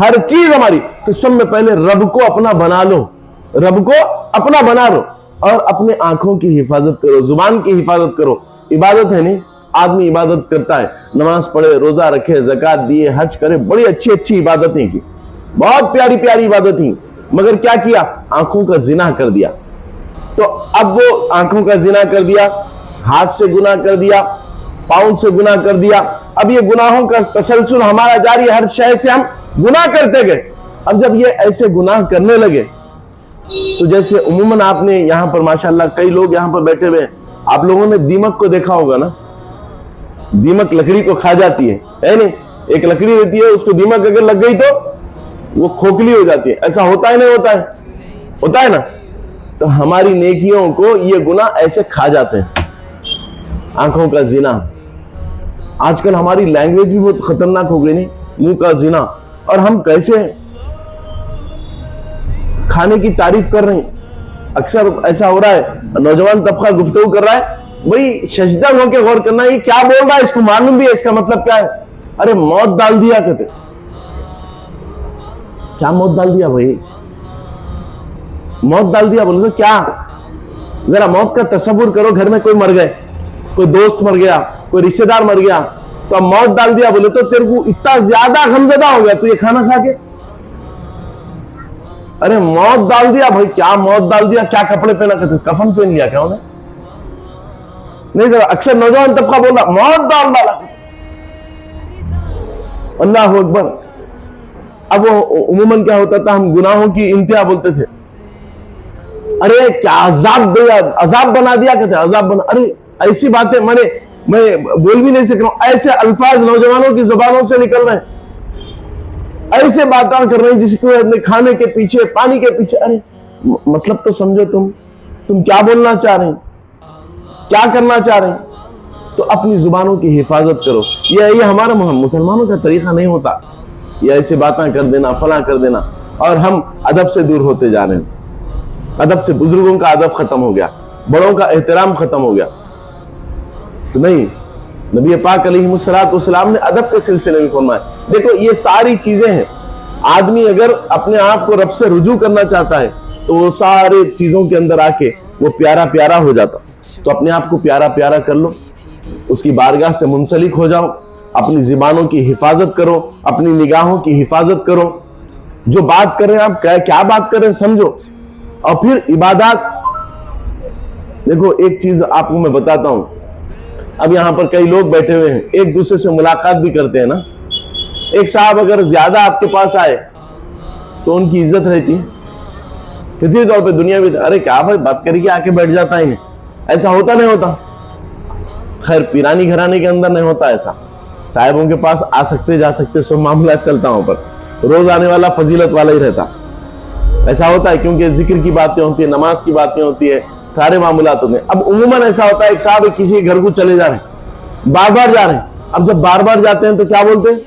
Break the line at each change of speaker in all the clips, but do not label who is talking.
ہر چیز ہماری. تو سب میں پہلے رب کو اپنا بنا لو, رب کو اپنا بنا لو, اور اپنے آنکھوں کی حفاظت کرو, زبان کی حفاظت کرو. عبادت ہے نہیں, آدمی عبادت کرتا ہے, نماز پڑھے, روزہ رکھے, زکات دیے, حج کرے, بڑی اچھی اچھی عبادتیں کی, بہت پیاری پیاری عبادتیں, مگر کیا کیا؟ آنکھوں کا زنا کر دیا. تو اب وہ آنکھوں کا زنا کر دیا, ہاتھ سے گناہ کر دیا, پاؤں سے گناہ کر دیا. اب یہ گناہوں کا تسلسل ہمارا جاری, ہر شے سے ہم گناہ کرتے گئے. اب جب یہ ایسے گناہ کرنے لگے تو جیسے عموماً آپ نے یہاں پر ماشاءاللہ کئی لوگ یہاں پر بیٹھے ہوئے ہیں, آپ لوگوں نے دیمک کو دیکھا ہوگا نا, دیمک لکڑی کو کھا جاتی ہے نہیں؟ ایک لکڑی رہتی ہے, اس کو دیمک اگر لگ گئی تو وہ کھوکھلی ہو جاتی ہے. ایسا ہوتا ہے نہیں ہوتا ہے؟ ہوتا ہے نا. تو ہماری نیکیوں کو یہ گناہ ایسے کھا جاتے ہیں. آنکھوں کا زنا, آج کل ہماری لینگویج بھی بہت خطرناک ہو گئی نہیں, منہ کا زنا. اور ہم کیسے کھانے کی تعریف کر رہے ہیں. اکثر ایسا ہو رہا ہے, نوجوان طبقہ گفتگو کر رہا ہے, وہی شجدہ ہو کے غور کرنا, یہ کیا بول رہا ہے, اس کو معلوم بھی ہے اس کا مطلب کیا ہے. ارے موت ڈال دیا کہتے, کیا موت ڈال دیا بھائی, موت ڈال دیا بولے تو کیا؟ ذرا موت کا تصور کرو, گھر میں کوئی مر گئے, کوئی دوست مر گیا, کوئی رشتہ دار مر گیا, تو اب موت ڈال دیا بولے تو تیرے کو اتنا زیادہ غمزدہ ہو گیا تو یہ کھانا کھا کے. ارے موت ڈال دیا بھائی, کیا موت ڈال دیا, کیا کپڑے پہنا کرتے, کفن پہن لیا کیا انہیں؟ نہیں, ذرا اکثر نوجوان طبقہ بول رہا موت ڈال ڈالا. اللہ اکبر. اب وہ عموماً کیا ہوتا تھا, ہم گناہوں کی انتہا بولتے تھے, ارے کیا عذاب دیا, عذاب بنا دیا کہتے, عذاب بنا. ارے ایسی باتیں میں بول بھی نہیں سک رہا ہوں, ایسے الفاظ نوجوانوں کی زبانوں سے نکل رہے ہیں, ایسے باتیں کر رہے ہیں جس کو کھانے کے پیچھے, پانی کے پیچھے. ارے مطلب تو سمجھو, تم کیا بولنا چاہ رہے ہیں, کیا کرنا چاہ رہے ہیں. تو اپنی زبانوں کی حفاظت کرو. یہ ہمارا مسلمانوں کا طریقہ نہیں ہوتا, یہ ایسے باتیں کر دینا, فلاں کر دینا, اور ہم ادب سے دور ہوتے جا رہے ہیں. ادب سے, بزرگوں کا ادب ختم ہو گیا, بڑوں کا احترام ختم ہو گیا. تو نہیں, نبی پاک علیہ السلام نے ادب کے سلسلے میں فرمایا. دیکھو یہ ساری چیزیں ہیں, آدمی اگر اپنے آپ کو رب سے رجوع کرنا چاہتا ہے تو وہ سارے چیزوں کے اندر آ کے وہ پیارا پیارا ہو جاتا. تو اپنے آپ کو پیارا پیارا کر لو, اس کی بارگاہ سے منسلک ہو جاؤ, اپنی زبانوں کی حفاظت کرو, اپنی نگاہوں کی حفاظت کرو, جو بات کر رہے ہیں آپ کیا بات کر رہے ہیں سمجھو. اور پھر عبادات. دیکھو ایک چیز آپ کو میں بتاتا ہوں, اب یہاں پر کئی لوگ بیٹھے ہوئے ہیں, ایک دوسرے سے ملاقات بھی کرتے ہیں نا. ایک صاحب اگر زیادہ آپ کے پاس آئے تو ان کی عزت رہتی ہے, فطری طور پہ دنیا بھی, ارے کیا بھائی بات کر کے آ کے بیٹھ جاتا ہے, ایسا ہوتا نہیں ہوتا. خیر پیرانی گھرانے کے اندر نہیں ہوتا ایسا, صاحبوں کے پاس آ سکتے جا سکتے, سب معاملات چلتا ہوں پر, روز آنے والا فضیلت والا ہی رہتا. ایسا ہوتا ہے کیونکہ ذکر کی باتیں ہوتی ہیں, نماز کی باتیں ہوتی ہے, سارے معاملات ہوتے ہیں. اب عموماً ایسا ہوتا ہے ایک صاحب کسی کے گھر کو چلے جا رہے ہیں, بار بار جا رہے ہیں. اب جب بار بار جاتے ہیں تو کیا بولتے ہیں,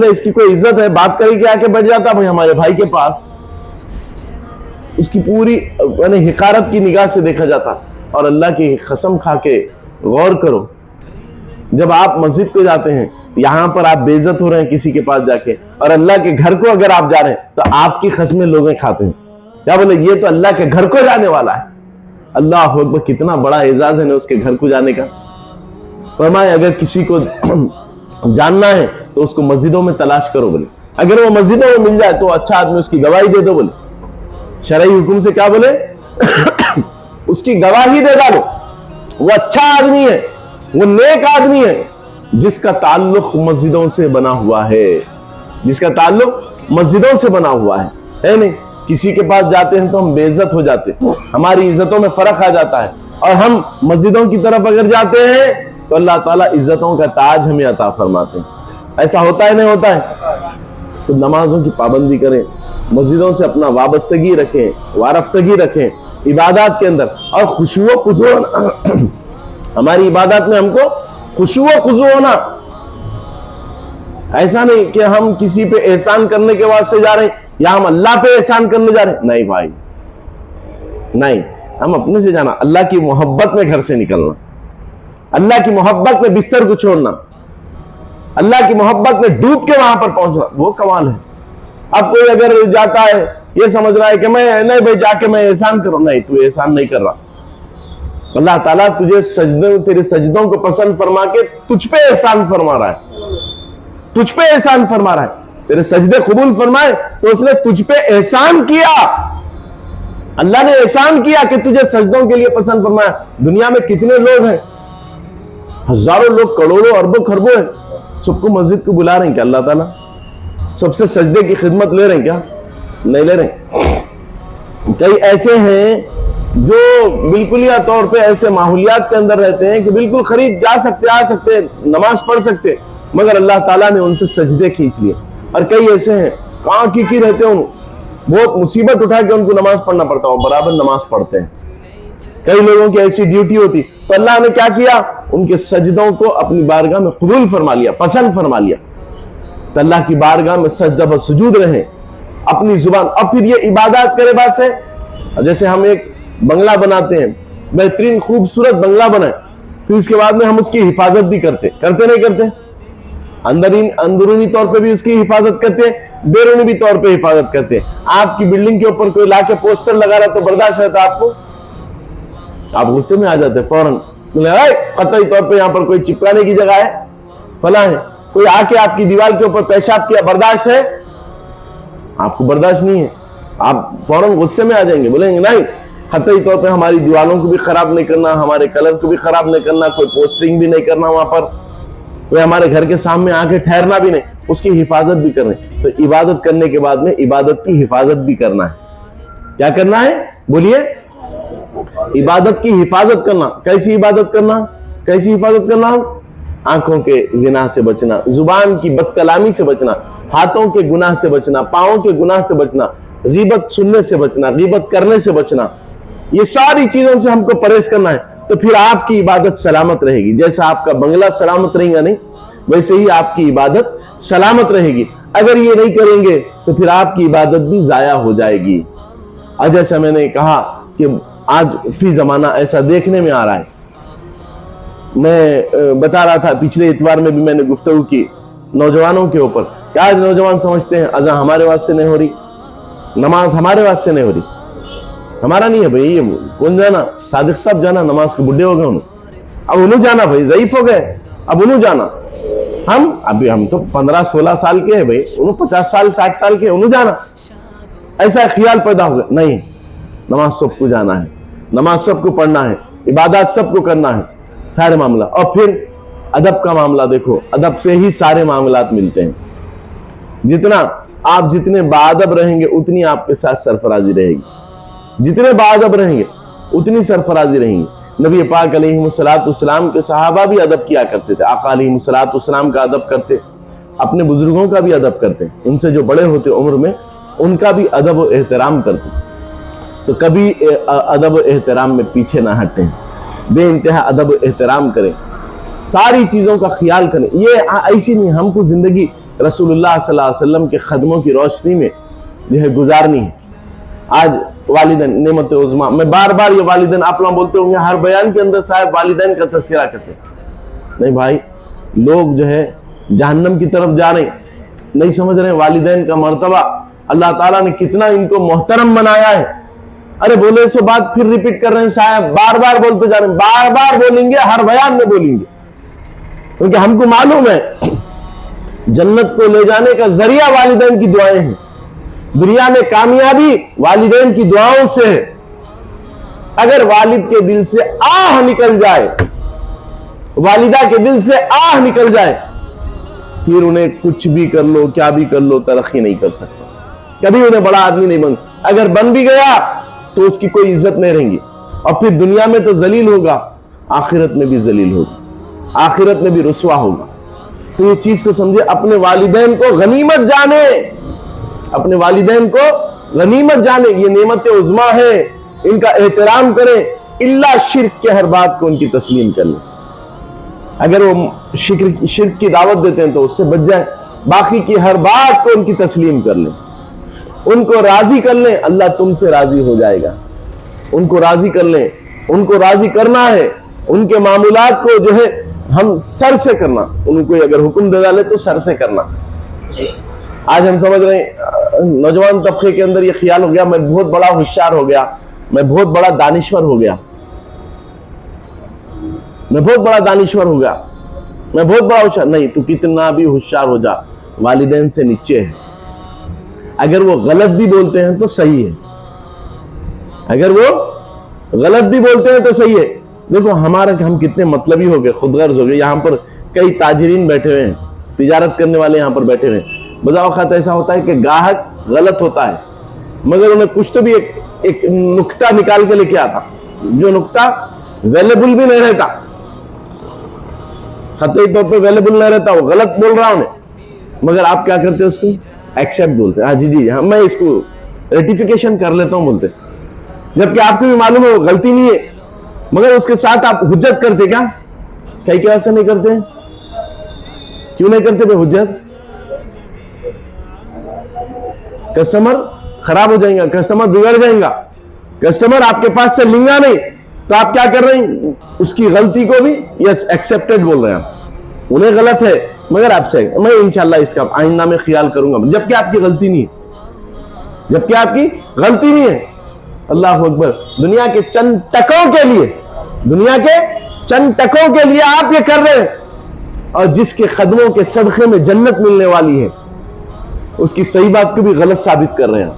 اس کی کوئی عزت ہے, بات کر کے آ کے بیٹھ جاتا بھائی ہمارے بھائی کے پاس, اس کی پوری حقارت کی نگاہ سے دیکھا جاتا. اور اللہ کی قسم کھا کے غور کرو, جب آپ مسجد پہ جاتے ہیں, یہاں پر آپ بے عزت ہو رہے ہیں کسی کے پاس جا کے, اور اللہ کے گھر کو اگر آپ جا رہے ہیں تو آپ کی قسمیں لوگیں کھاتے ہیں. کیا بولے, یہ تو اللہ کے گھر کو جانے والا ہے. اللہ اکبر, کتنا بڑا اعزاز ہے اس کے گھر کو جانے کا. فرمائے اگر کسی کو جاننا ہے تو اس کو مسجدوں میں تلاش کرو بولے, اگر وہ مسجدوں میں مل جائے تو اچھا آدمی, اس کی گواہی دے دو بولے. شرعی حکم سے کیا بولے, اس کی گواہی دے ڈالو, وہ اچھا آدمی ہے, وہ نیک آدمی ہے, جس کا تعلق مسجدوں سے بنا ہوا ہے, جس کا تعلق مسجدوں سے بنا ہوا ہے نہیں. کسی کے پاس جاتے ہیں تو ہم بے عزت ہو جاتے ہیں, ہماری عزتوں میں فرق آ جاتا ہے, اور ہم مسجدوں کی طرف اگر جاتے ہیں تو اللہ تعالیٰ عزتوں کا تاج ہمیں عطا فرماتے ہیں. ایسا ہوتا ہے نہیں ہوتا ہے؟ تو نمازوں کی پابندی کریں, مسجدوں سے اپنا وابستگی رکھیں, وارفتگی رکھیں عبادات کے اندر, اور خشوع و خضوع ہماری عبادات میں, ہم کو خشوع و خضوع ہونا. ایسا نہیں کہ ہم کسی پہ احسان کرنے کے واسطے جا رہے ہیں یا ہم اللہ پہ احسان کرنے جا رہے ہیں. نہیں بھائی نہیں, ہم اپنے سے جانا, اللہ کی محبت میں گھر سے نکلنا, اللہ کی محبت میں بستر کو چھوڑنا. اللہ کی محبت میں ڈوب کے وہاں پر پہنچنا وہ کمال ہے. اب کوئی اگر جاتا ہے یہ سمجھ رہا ہے کہ میں نہیں بھائی جا کے میں احسان کروں, نہیں, تو احسان نہیں کر رہا. اللہ تعالیٰ تجھے تیرے سجدوں کو پسند فرما کے تجھ پہ احسان فرما رہا ہے, تجھ پہ احسان فرما رہا ہے. تیرے سجدے قبول فرمائے تو اس نے تجھ پہ احسان کیا. اللہ نے احسان کیا کہ تجھے سجدوں کے لیے پسند فرمایا. دنیا میں کتنے لوگ ہیں, ہزاروں لوگ, کروڑوں اربوں خربوں ہیں, سب کو مسجد کو بلا رہے ہیں کیا اللہ تعالیٰ؟ سب سے سجدے کی خدمت لے رہے ہیں کیا؟ نہیں لے رہے. کئی ایسے ہیں جو بالکل یا طور پہ ایسے ماحولیات کے اندر رہتے ہیں کہ بالکل خرید جا سکتے, آ سکتے, نماز پڑھ سکتے, مگر اللہ تعالیٰ نے ان سے سجدے کھینچ لیے. اور کئی ایسے ہیں کہاں کی رہتے ہیں, بہت مصیبت اٹھا کے ان کو نماز پڑھنا پڑتا ہو, برابر نماز پڑھتے ہیں. کئی لوگوں کی ایسی ڈیوٹی ہوتی, تو اللہ نے کیا کیا, ان کے سجدوں کو اپنی بارگاہ میں قبول فرما لیا, پسند فرما لیا. تو اللہ کی بارگاہ میں سجدہ و سجود رہیں اپنی زبان. اب پھر یہ عبادات کرے بات ہے, جیسے ہم ایک بنگلہ بناتے ہیں, بہترین خوبصورت بنگلہ بنائیں, پھر اس کے بعد میں ہم اس کی حفاظت بھی کرتے نہیں کرتے, اندرونی طور پہ بھی اس کی حفاظت کرتے ہیں, بیرونی بھی طور پہ حفاظت کرتے ہیں. آپ کی بلڈنگ کے اوپر کوئی لا کے پوسٹر لگا رہا تو برداشت رہتا آپ کو, آپ غصے میں آ جاتے فوراً, قطعی طور پہ یہاں پر کوئی چپکانے کی جگہ ہے, فلاں ہے. کوئی آ کے آپ کی دیوار کے اوپر پیشاب کیا, برداشت ہے؟ آپ کو برداشت نہیں ہے, آپ فوراً غصے میں آ جائیں گے, بولیں گے نہیں, قطعی طور پہ ہماری دیواروں کو بھی خراب نہیں کرنا, ہمارے کلر کو بھی خراب نہیں کرنا, کوئی پوسٹرنگ بھی نہیں کرنا وہاں پر, کوئی ہمارے گھر کے سامنے آ کے ٹھہرنا بھی نہیں, اس کی حفاظت بھی کرنا. تو عبادت کرنے کے بعد میں عبادت کی حفاظت بھی کرنا ہے. کیا کرنا ہے بولیے؟ عبادت کی حفاظت کرنا. کیسی عبادت کرنا, کیسی حفاظت کرنا؟ آنکھوں کے زنا سے بچنا, زبان کی بد کلامی سے بچنا, ہاتھوں کے گناہ سے بچنا, پاؤں کے گناہ سے بچنا, غیبت سننے سے بچنا, غیبت کرنے سے بچنا. یہ ساری چیزوں سے ہم کو پرہیز کرنا ہے. تو پھر آپ کی عبادت سلامت رہے گی. جیسا آپ کا بنگلہ سلامت رہے گا نہیں, ویسے ہی آپ کی عبادت سلامت رہے گی. اگر یہ نہیں کریں گے تو پھر آپ کی عبادت بھی ضائع ہو جائے گی. اور جیسا میں نے کہا کہ آج فی زمانہ ایسا دیکھنے میں آ رہا ہے. میں بتا رہا تھا پچھلے اتوار میں بھی میں نے گفتگو کی نوجوانوں کے اوپر کہ آج نوجوان سمجھتے ہیں اذان ہمارے واسطے سے نہیں ہو رہی, نماز ہمارے واسطے سے نہیں ہو رہی. ہمارا نہیں ہے بھائی, یہ کون جانا, صادق صاحب جانا, نماز کے بڈھے ہو گئے انہوں, اب انہوں جانا بھائی, ضعیف ہو گئے, اب انہوں جانا. ہم تو 15-16 سال کے ہیں بھائی, انہوں 50 سال 60 سال کے, انہوں جانا. ایسا خیال پیدا ہو گیا. نہیں, نماز سب کو جانا ہے, نماز سب کو پڑھنا ہے, عبادات سب کو کرنا ہے, سارے معاملہ. اور پھر ادب کا معاملہ دیکھو, ادب سے ہی سارے معاملات ملتے ہیں. جتنے باادب رہیں گے اتنی آپ کے ساتھ سرفرازی رہے گی, جتنے باادب رہیں گے اتنی سرفرازی رہیں گی. نبی پاک علیہ السلام کے صحابہ بھی ادب کیا کرتے تھے, آقا علیہ السلام کا ادب کرتے, اپنے بزرگوں کا بھی ادب کرتے, ان سے جو بڑے ہوتے عمر میں ان کا بھی ادب و احترام کرتے. تو کبھی ادب و احترام میں پیچھے نہ ہٹیں, بے انتہا ادب و احترام کریں, ساری چیزوں کا خیال کریں. یہ ایسی نہیں, ہم کو زندگی رسول اللہ صلی اللہ علیہ وسلم کے قدموں کی روشنی میں جو ہے گزارنی ہے. آج والدین نعمت عظمیٰ, میں بار بار یہ والدین, آپ لوگ بولتے ہوں گے ہر بیان کے اندر صاحب والدین کا تذکرہ کرتے ہیں. نہیں بھائی, لوگ جو ہے جہنم کی طرف جا رہے ہیں, نہیں سمجھ رہے ہیں والدین کا مرتبہ اللہ تعالیٰ نے کتنا ان کو محترم بنایا ہے. ارے بولے سو بات پھر ریپیٹ کر رہے ہیں صاحب, بار بار بولتے جا رہے ہیں, بار بار بولیں گے, ہر بیان میں بولیں گے, کیونکہ ہم کو معلوم ہے جنت کو لے جانے کا ذریعہ والدین کی دعائیں ہیں. دنیا میں کامیابی والدین کی دعاؤں سے ہے. اگر والد کے دل سے آہ نکل جائے, والدہ کے دل سے آہ نکل جائے, پھر انہیں کچھ بھی کر لو, کیا بھی کر لو, ترقی نہیں کر سکتا, کبھی انہیں بڑا آدمی نہیں بن. اگر بن بھی گیا تو اس کی کوئی عزت نہیں رہیں گی, اور پھر دنیا میں تو ذلیل ہوگا, آخرت میں بھی ذلیل ہوگا, آخرت میں بھی رسوا ہوگا. تو یہ چیز کو سمجھے, اپنے والدین کو غنیمت جانے, اپنے والدین کو غنیمت جانے, یہ نعمت عظمیٰ ہے, ان کا احترام کریں. الا شرک کے ہر بات کو ان کی تسلیم کر لیں. اگر وہ شرک کی دعوت دیتے ہیں تو اس سے بچ جائیں, باقی کی ہر بات کو ان کی تسلیم کر لیں, ان کو راضی کر لیں, اللہ تم سے راضی ہو جائے گا. ان کو راضی کر لیں, ان کو راضی کرنا ہے, ان کے معاملات کو جو ہے ہم سر سے کرنا، ان کو اگر حکم دے ڈالے تو سر سے کرنا. آج ہم سمجھ رہے ہیں نوجوان طبقے کے اندر یہ خیال ہو گیا میں بہت بڑا ہوشیار ہو گیا، میں بہت بڑا دانشور ہو گیا، میں بہت بڑا دانشور ہو گیا، میں بہت بڑا ہوشیار. نہیں، تو کتنا بھی ہوشیار ہو جا، والدین سے نیچے ہے. اگر وہ غلط بھی بولتے ہیں تو صحیح ہے، اگر وہ غلط بھی بولتے ہیں تو صحیح ہے. دیکھو ہم کتنے مطلبی ہو گئے، خود غرض ہو گئے. یہاں پر کئی تاجرین بیٹھے ہوئے ہیں، تجارت کرنے والے یہاں پر بیٹھے ہوئے ہیں. بضا اوقات ایسا ہوتا ہے کہ گاہک غلط ہوتا ہے مگر انہیں کچھ تو بھی ایک نکتہ نکال کے لے کے آتا، جو نکتہ ویلیبل بھی نہیں رہتا، خطی طور پہ ویلیبل نہیں رہتا، وہ غلط بول رہا ہوں مگر آپ کیا کرتے اس کو ایکسیپٹ بولتے. ہاں جی میں اس کو ریٹیفیکیشن کر لیتا ہوں بولتے، جبکہ آپ کو بھی معلوم ہے وہ غلطی نہیں ہے مگر اس کے ساتھ آپ حجت کرتے. کیا ایسا نہیں کرتے؟ کیوں نہیں کرتے بے حجت؟ کسٹمر خراب ہو جائیں گا، کسٹمر بگڑ جائیں گا، کسٹمر آپ کے پاس سے لنگا نہیں تو آپ کیا کر رہے ہیں؟ اس کی غلطی کو بھی یس ایکسپٹڈ بول رہے ہیں. انہیں غلط ہے مگر آپ سے میں انشاءاللہ اس کا آئندہ میں خیال کروں گا، جبکہ آپ کی غلطی نہیں ہے، جبکہ آپ کی غلطی نہیں ہے. اللہ اکبر. دنیا کے چند ٹکوں کے لیے، دنیا کے چند ٹکوں کے لیے آپ یہ کر رہے ہیں، اور جس کے قدموں کے صدقے میں جنت ملنے والی ہے اس کی صحیح بات کو بھی غلط ثابت کر رہے ہیں.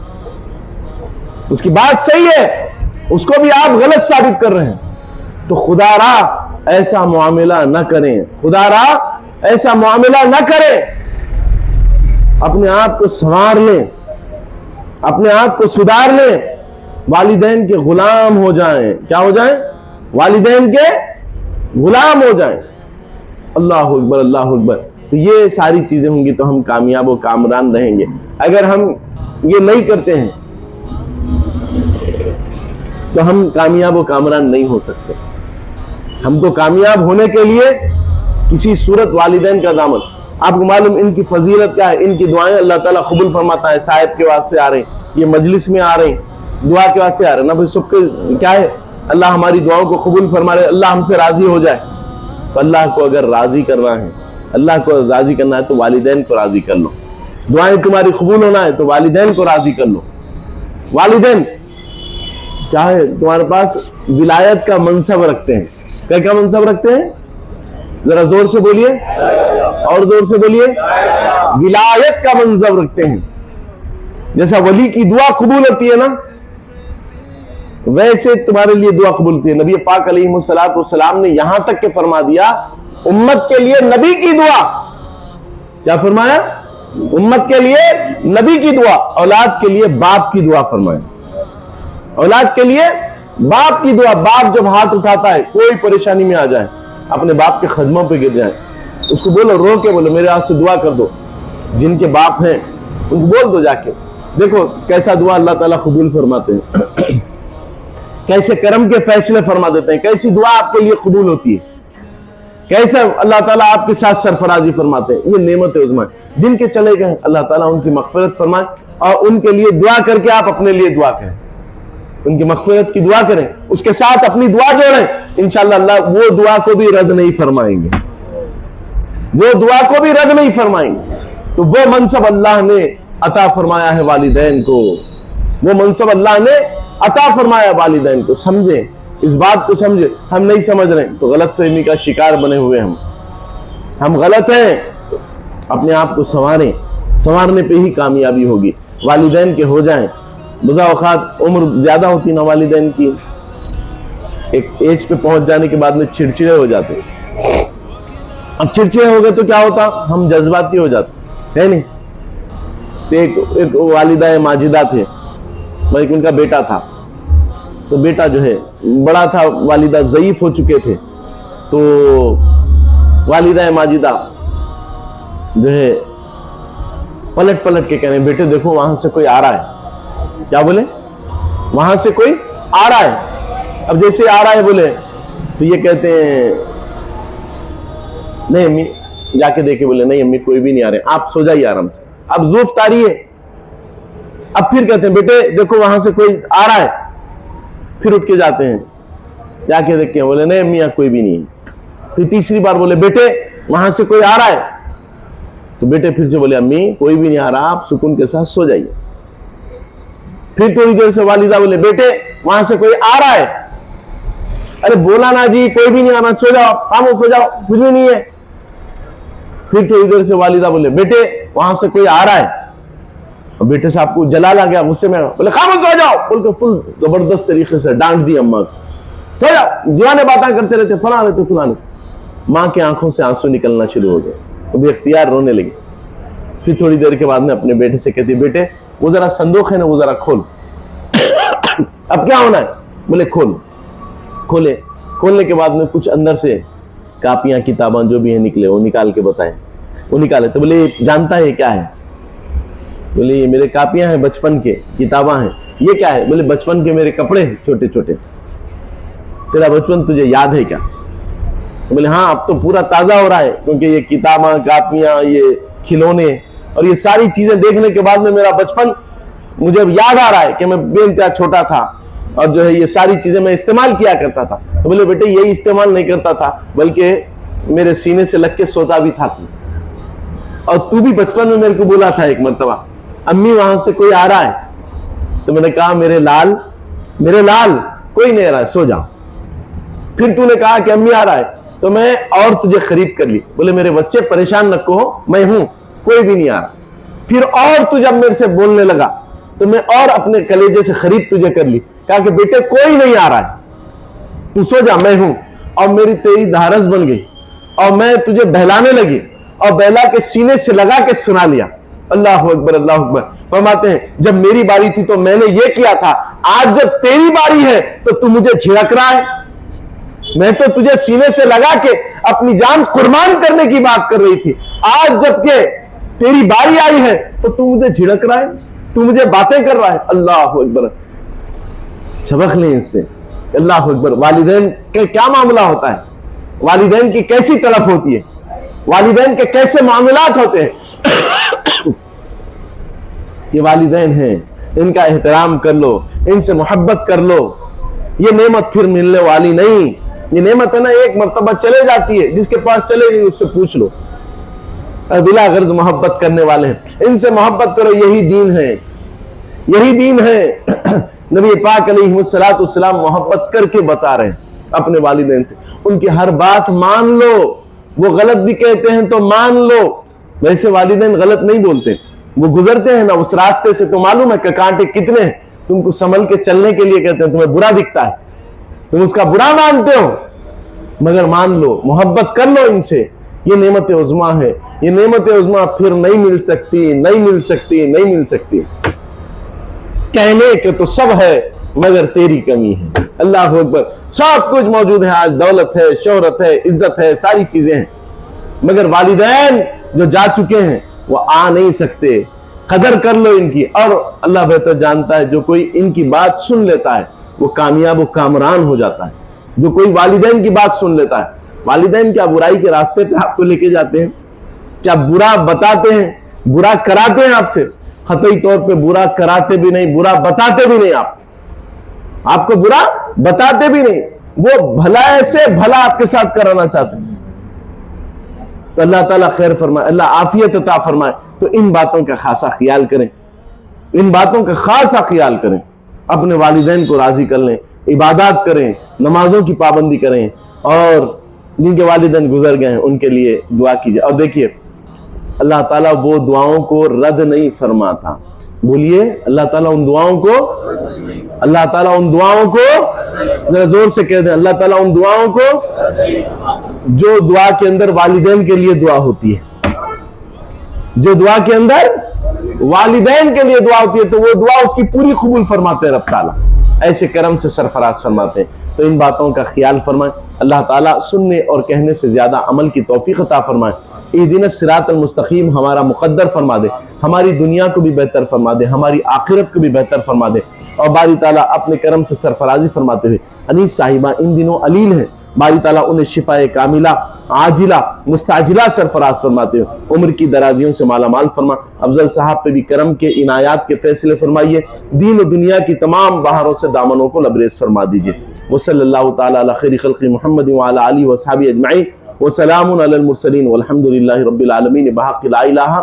اس کی بات صحیح ہے اس کو بھی آپ غلط ثابت کر رہے ہیں. تو خدا را ایسا معاملہ نہ کریں، خدا را ایسا معاملہ نہ کریں. اپنے آپ کو سنوار لیں، اپنے آپ کو سدھار لیں، والدین کے غلام ہو جائیں. کیا ہو جائیں؟ والدین کے غلام ہو جائیں. اللہ اکبر، اللہ اکبر. تو یہ ساری چیزیں ہوں گی تو ہم کامیاب و کامران رہیں گے. اگر ہم یہ نہیں کرتے ہیں تو ہم کامیاب و کامران نہیں ہو سکتے. ہم کو کامیاب ہونے کے لیے کسی صورت والدین کا دامن. آپ کو معلوم ان کی فضیلت کیا ہے؟ ان کی دعائیں اللہ تعالیٰ قبول فرماتا ہے. صاحب کے واسطے آ رہے ہیں، یہ مجلس میں آ رہے ہیں، دعا کے واسطے آ رہے ہیں نا بھائی. سب کے کیا ہے؟ اللہ ہماری دعاؤں کو قبول فرما رہے، اللہ ہم سے راضی ہو جائے. تو اللہ کو اگر راضی کرنا ہے، اللہ کو راضی کرنا ہے تو والدین کو راضی کر لو. دعائیں تمہاری قبول ہونا ہے تو والدین کو راضی کر لو. والدین کیا ہے؟ تمہارے پاس ولایت کا منصب رکھتے ہیں. کیا منصب رکھتے ہیں؟ ذرا زور سے بولیے اور زور سے بولیے. ولایت کا منصب رکھتے ہیں. جیسا ولی کی دعا قبول ہوتی ہے نا ویسے تمہارے لیے دعا قبول ہوتی ہے. نبی پاک علیہ السلام نے یہاں تک کہ فرما دیا امت کے لیے نبی کی دعا. کیا فرمایا؟ امت کے لیے نبی کی دعا، اولاد کے لیے باپ کی دعا فرمایا. اولاد کے لیے باپ کی دعا. باپ جب ہاتھ اٹھاتا ہے کوئی پریشانی میں آ جائے، اپنے باپ کے قدموں پہ گر جائے، اس کو بولو، رو کے بولو میرے ہاتھ سے دعا کر دو. جن کے باپ ہیں ان کو بول دو جا کے. دیکھو کیسا دعا اللہ تعالیٰ قبول فرماتے ہیں، کیسے کرم کے فیصلے فرما دیتے ہیں، کیسی دعا آپ کے لیے قبول ہوتی ہے، کیسے اللہ تعالیٰ آپ کے ساتھ سرفرازی فرماتے ہیں. یہ نعمت عظمی جن کے چلے گئے اللہ تعالیٰ ان کی مغفرت فرمائے، اور ان کے لیے دعا کر کے آپ اپنے لیے دعا کریں، ان کی مغفرت کی دعا کریں، اس کے ساتھ اپنی دعا جوڑیں. انشاءاللہ اللہ وہ دعا کو بھی رد نہیں فرمائیں گے، وہ دعا کو بھی رد نہیں فرمائیں گے. تو وہ منصب اللہ نے عطا فرمایا ہے والدین کو، وہ منصب اللہ نے عطا فرمایا والدین کو. سمجھیں اس بات کو، سمجھیں. ہم نہیں سمجھ رہے تو غلط فہمی کا شکار بنے ہوئے ہم غلط ہیں. اپنے آپ کو سنواریں، سنوارنے پہ ہی کامیابی ہوگی. والدین کے ہو جائیں. بضا اوقات عمر زیادہ ہوتی نا والدین کی، ایک ایج پہ پہنچ جانے کے بعد میں چڑچڑے ہو جاتے. اب چڑچڑے ہو گئے تو کیا ہوتا؟ ہم جذباتی ہو جاتے ہے نہیں. ایک والدہ ماجدہ تھے، ان کا بیٹا تھا، تو بیٹا جو ہے بڑا تھا، والدہ ضعیف ہو چکے تھے. تو والدہ ماجدہ جو ہے پلٹ کے کہنے بیٹے دیکھو وہاں سے کوئی آ رہا ہے. کیا بولے؟ وہاں سے کوئی آ رہا ہے. اب جیسے آ رہا ہے بولے تو یہ کہتے ہیں نہیں امی، جا کے دیکھے بولے نہیں امی کوئی بھی نہیں آ رہے، آپ سو جائیے آرام سے. اب زوف تاری ہے. اب پھر کہتے ہیں بیٹے دیکھو وہاں سے کوئی آ رہا ہے. پھر اٹھ کے جاتے ہیں، جا کے دیکھتے ہیں بولے نہیں امی یہاں کوئی بھی نہیں ہے. پھر تیسری بار بولے بیٹے وہاں سے کوئی آ رہا ہے، تو بیٹے پھر سے بولے امی کوئی بھی نہیں آ رہا، آپ سکون کے ساتھ سو جائیے۔ پھر تھوڑی دیر سے والدہ بولے بیٹے وہاں سے کوئی آ رہا ہے، ارے بولا نا جی کوئی بھی نہیں آنا، سو جاؤ، خاموش ہو جاؤ، کچھ بھی نہیں ہے۔ پھر تھوڑی دیر سے والدہ بولے بیٹے وہاں سے کوئی آ رہا ہے، اور بیٹے صاحب کو جلال آ گیا، غصے میں بولے خاموش ہو جاؤ، بول کے فل زبردست طریقے سے ڈانٹ دی اماں کو، سو جاؤ، دیوانے باتیں کرتے رہتے، فلاں رہتے فلاں۔ ماں کی آنکھوں سے آنسو نکلنا شروع ہو گئے، وہ بے اختیار رونے لگی۔ پھر تھوڑی دیر کے بعد میں اپنے بیٹے سے کہتی بیٹے وہ ذرا صندوق ہے نا وہ ذرا کھول، اب کیا ہونا ہے؟ بولے کھول۔ کھولے، کھولنے کے بعد میں کچھ اندر سے کاپیاں کتاباں جو بھی ہیں نکلے، وہ نکال کے بتائیں، وہ نکالے تو بولے جانتا ہے یہ کیا ہے؟ بولے یہ میرے کاپیاں ہیں بچپن کے، کتاباں ہیں۔ یہ کیا ہے؟ بولے بچپن کے میرے کپڑے ہیں چھوٹے چھوٹے۔ تیرا بچپن تجھے یاد ہے کیا؟ بولے ہاں اب تو پورا تازہ ہو رہا ہے، کیونکہ یہ کتاباں کاپیاں یہ کھلونے اور یہ ساری چیزیں دیکھنے کے بعد میں میرا بچپن مجھے یاد آ رہا ہے کہ میں بے انتہا چھوٹا تھا، اور جو ہے یہ ساری چیزیں میں استعمال کیا کرتا تھا۔ تو بولے بیٹے یہی استعمال نہیں کرتا تھا بلکہ میرے سینے سے لگ کے سوتا بھی تھا تو، اور تو بھی بچپن میں میرے کو بولا تھا ایک مرتبہ امی وہاں سے کوئی آ رہا ہے، تو میں نے کہا میرے لال کوئی نہیں آ رہا ہے، سو جاؤ۔ پھر تو نے کہا کہ امی آ رہا ہے تو میں اور تجھے خرید کر لی۔ بولے میرے بچے پریشان نہ کہو، میں ہوں، کوئی بھی نہیں آ رہا۔ پھر اور تو جب میرے سے بولنے لگا تو میں اور اپنے کلیجے سے خرید تجھے کر لی، کہا کہ بیٹے کوئی نہیں آ رہا ہے، تو سو جا، میں ہوں۔ اور میری تیری دھارس بن گئی اور میں تجھے بہلانے لگی اور بہلا کے سینے سے لگا کے سنا لیا۔ اللہ اکبر اللہ اکبر۔ فرماتے ہیں جب میری باری تھی تو میں نے یہ کیا تھا، آج جب تیری باری ہے تو تو مجھے جھڑک رہا ہے۔ میں تو تجھے سینے سے لگا کے اپنی جان قربان کرنے کی بات کر رہی تھی، آج جب کہ تیری باری آئی ہے تو تو مجھے جھڑک رہا ہے، تو مجھے باتیں کر رہا ہے۔ اللہ اکبر، سبق لیں اس سے۔ اللہ اکبر۔ والدین کا کیا معاملہ ہوتا ہے، والدین کی کیسی طلب ہوتی ہے، والدین کے کیسے معاملات ہوتے ہیں۔ یہ والدین ہیں، ان کا احترام کر لو، ان سے محبت کر لو، یہ نعمت پھر ملنے والی نہیں۔ یہ نعمت ہے نا ایک مرتبہ چلے جاتی ہے، جس کے پاس چلے گئی اس سے پوچھ لو، بلا غرض محبت کرنے والے ہیں، ان سے محبت کرو، یہی دین ہے، یہی دین ہے۔ نبی پاک علیہ السلام محبت کر کے بتا رہے ہیں اپنے والدین سے، ان کی ہر بات مان لو، وہ غلط بھی کہتے ہیں تو مان لو۔ ویسے والدین غلط نہیں بولتے، وہ گزرتے ہیں نا اس راستے سے، تو معلوم ہے کہ کانٹے کتنے ہیں، تم کو سنبھل کے چلنے کے لیے کہتے ہیں، تمہیں برا دکھتا ہے، تم اس کا برا مانتے ہو، مگر مان لو، محبت کر لو ان سے۔ یہ نعمت عظمیٰ ہے، یہ نعمت عظمیٰ پھر نہیں مل سکتی، نہیں مل سکتی، نہیں مل سکتی۔ کہنے کے تو سب ہے مگر تیری کمی ہے۔ اللہ اکبر۔ سب کچھ موجود ہے آج، دولت ہے، شہرت ہے، عزت ہے، ساری چیزیں ہیں، مگر والدین جو جا چکے ہیں وہ آ نہیں سکتے۔ قدر کر لو ان کی، اور اللہ بہتر جانتا ہے جو کوئی ان کی بات سن لیتا ہے وہ کامیاب و کامران ہو جاتا ہے۔ جو کوئی والدین کی بات سن لیتا ہے، والدین کیا برائی کے راستے پہ آپ کو لے کے جاتے ہیں؟ کیا برا بتاتے ہیں، برا کراتے ہیں آپ سے؟ قطعی طور پہ برا کراتے بھی نہیں، برا بتاتے بھی نہیں، آپ کو برا بتاتے بھی نہیں، وہ بھلا سے بھلا آپ کے ساتھ کرانا چاہتے ہیں۔ تو اللہ تعالیٰ خیر فرمائے، اللہ عافیت عطا فرمائے۔ تو ان باتوں کا خاصا خیال کریں، ان باتوں کا خاصا خیال کریں، اپنے والدین کو راضی کر لیں، عبادات کریں، نمازوں کی پابندی کریں، اور جن کے والدین گزر گئے ہیں ان کے لیے دعا کیجئے۔ اور دیکھیے اللہ تعالیٰ وہ دعاؤں کو رد نہیں فرماتا۔ بولیے اللہ تعالیٰ ان دعاؤں کو، اللہ تعالیٰ ان دعاؤں کو، ذرا زور سے کہہ دیں، اللہ تعالیٰ ان دعاؤں کو، جو دعا کے اندر والدین کے لیے دعا ہوتی ہے، جو دعا کے اندر والدین کے لیے دعا ہوتی ہے، تو وہ دعا اس کی پوری قبول فرماتے ہیں رب تعالیٰ، ایسے کرم سے سرفراز فرماتے ہیں۔ تو ان باتوں کا خیال فرمائیں۔ اللہ تعالیٰ سننے اور کہنے سے زیادہ عمل کی توفیق عطا فرمائے۔ اہدنا الصراط المستقیم ہمارا مقدر فرما دے، ہماری دنیا کو بھی بہتر فرما دے، ہماری آخرت کو بھی بہتر فرما دے، اور باری تعالیٰ اپنے کرم سے سرفرازی فرماتے ہوئے انیس صاحبہ ان دنوں علیل ہیں، باری تعالیٰ انہیں شفاء کاملہ عاجلہ مستعجلہ سرفراز فرماتے ہوئے عمر کی درازیوں سے مالا مال فرما۔ افضل صاحب پہ بھی کرم کے عنایات کے فیصلے فرمائیے، دین و دنیا کی تمام بہاروں سے دامنوں کو لبریز فرما دیجئے۔ وصلی اللہ تعالیٰ علی خیر خلق محمد وعلی آلہ وصحبہ اجمعین۔ وسلام علی المرسلین والحمد للہ رب العالمین بحق لا الہ